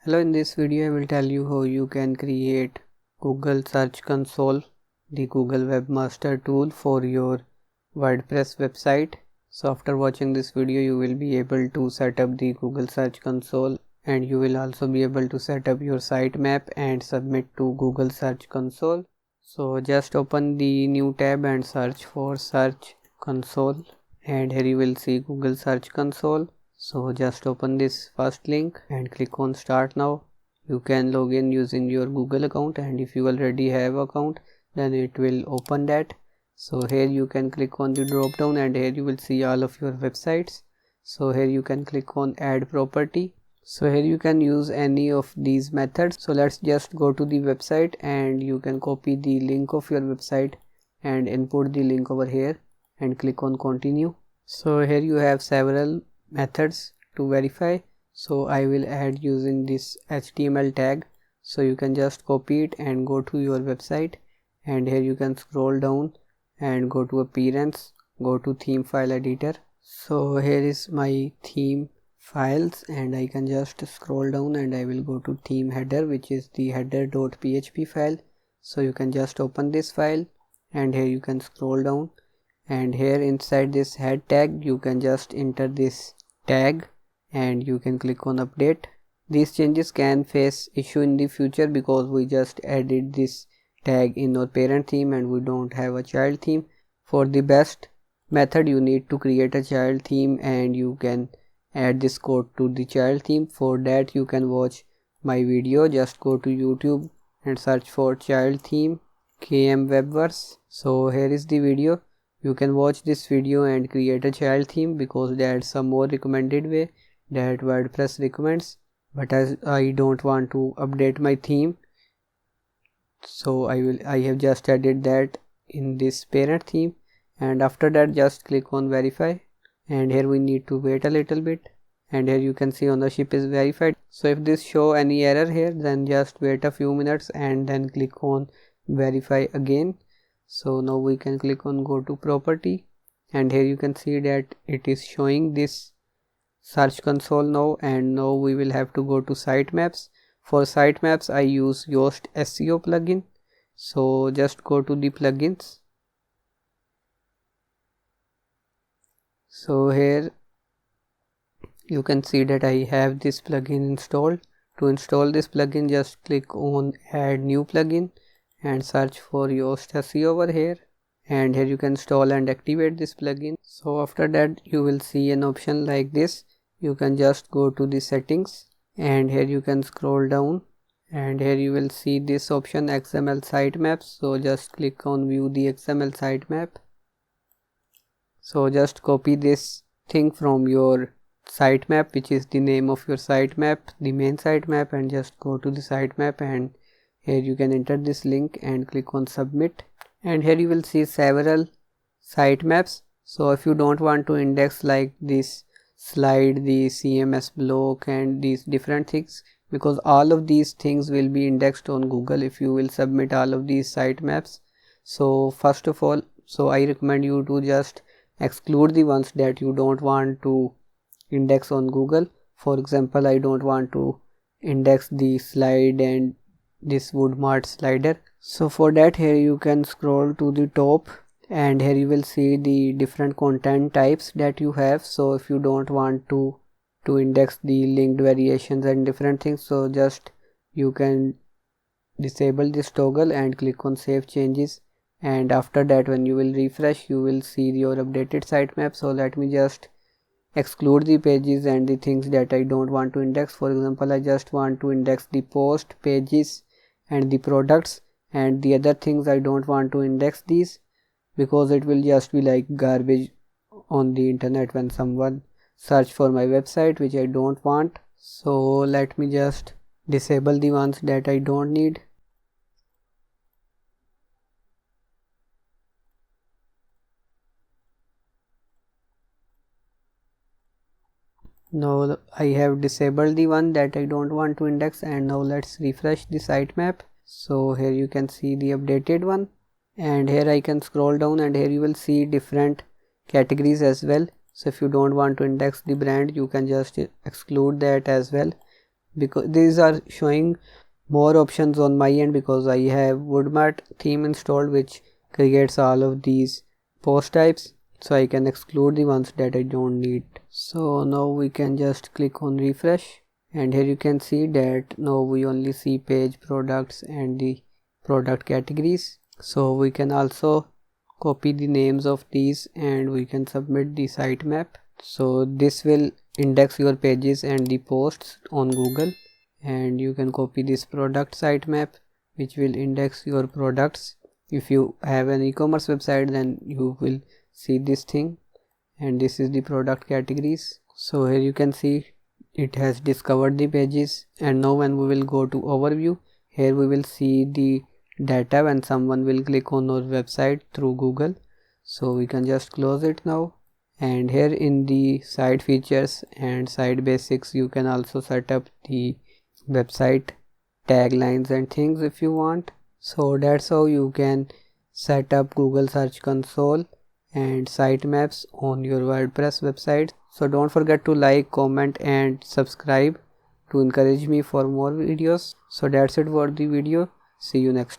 Hello, in this video I will tell you how you can create Google Search Console, the Google Webmaster tool for your WordPress website. So after watching this video you will be able to set up the Google Search Console, and you will also be able to set up your sitemap and submit to Google Search Console. So just open the new tab and search for Search Console, and here you will see Google Search Console. So just open this first link and click on start now. You can log in using your Google account, and if you already have account then it will open that. So here you can click on the drop down and here you will see all of your websites. So here you can click on add property. So here you can use any of these methods. So let's just go to the website and you can copy the link of your website and input the link over here and click on continue. So here you have several methods to verify. So I will add using this HTML tag. So you can just copy it and go to your website, and here you can scroll down and go to appearance, go to theme file editor. So here is my theme files, and I can just scroll down and I will go to theme header, which is the header.php file. So you can just open this file and here you can scroll down, and here inside this head tag you can just enter this tag and you can click on update. These changes can face issue in the future because we just added this tag in our parent theme and we don't have a child theme. For the best method you need to create a child theme and you can add this code to the child theme. For that you can watch my video. Just go to YouTube and search for child theme KM Webverse. So here is the video. You can watch this video and create a child theme because that's a more recommended way that WordPress recommends. But as I don't want to update my theme, so I have just added that in this parent theme, and after that just click on verify, and here we need to wait a little bit, and here you can see ownership is verified. So if this show any error here, then just wait a few minutes and then click on verify again. So now we can click on go to property, and here you can see that it is showing this search console now, and now we will have to go to sitemaps. For sitemaps I use Yoast SEO plugin. So just go to the plugins. So here you can see that I have this plugin installed. To install this plugin just click on add new plugin and search for Yoast SEO over here, and here you can install and activate this plugin. So after that you will see an option like this. You can just go to the settings and here you can scroll down, and here you will see this option XML sitemaps. So just click on view the XML sitemap. So just copy this thing from your sitemap, which is the name of your sitemap, the main sitemap, and just go to the sitemap, and here you can enter this link and click on submit, and here you will see several sitemaps. So if you don't want to index like this slide, the CMS block and these different things, because all of these things will be indexed on Google if you will submit all of these sitemaps. So first of all, so I recommend you to just exclude the ones that you don't want to index on Google. For example, I don't want to index the slide and this Woodmart slider. So for that, here you can scroll to the top, and here you will see the different content types that you have. So if you don't want to index the linked variations and different things, so just you can disable this toggle and click on save changes, and after that when you will refresh you will see your updated sitemap. So let me just exclude the pages and the things that I don't want to index. For example, I just want to index the post pages and the products, and the other things I don't want to index these because it will just be like garbage on the internet when someone search for my website, which I don't want. So let me just disable the ones that I don't need. Now I have disabled the one that I don't want to index, and now let's refresh the sitemap. So here you can see the updated one, and here I can scroll down and here you will see different categories as well. So if you don't want to index the brand, you can just exclude that as well. because these are showing more options on my end because I have WordMart theme installed, which creates all of these post types, so I can exclude the ones that I don't need. So now we can just click on refresh, and here you can see that now we only see page, products and the product categories. So we can also copy the names of these and we can submit the sitemap. So this will index your pages and the posts on Google, and you can copy this product sitemap which will index your products. If you have an e-commerce website, then you will see this thing, and this is the product categories. So here you can see it has discovered the pages, and now when we will go to overview, here we will see the data when someone will click on our website through Google. So we can just close it now, and here in the site features and site basics you can also set up the website taglines and things if you want. So that's how you can set up Google Search Console and sitemaps on your WordPress website. So don't forget to like, comment and subscribe to encourage me for more videos. So that's it for the video. See you next time.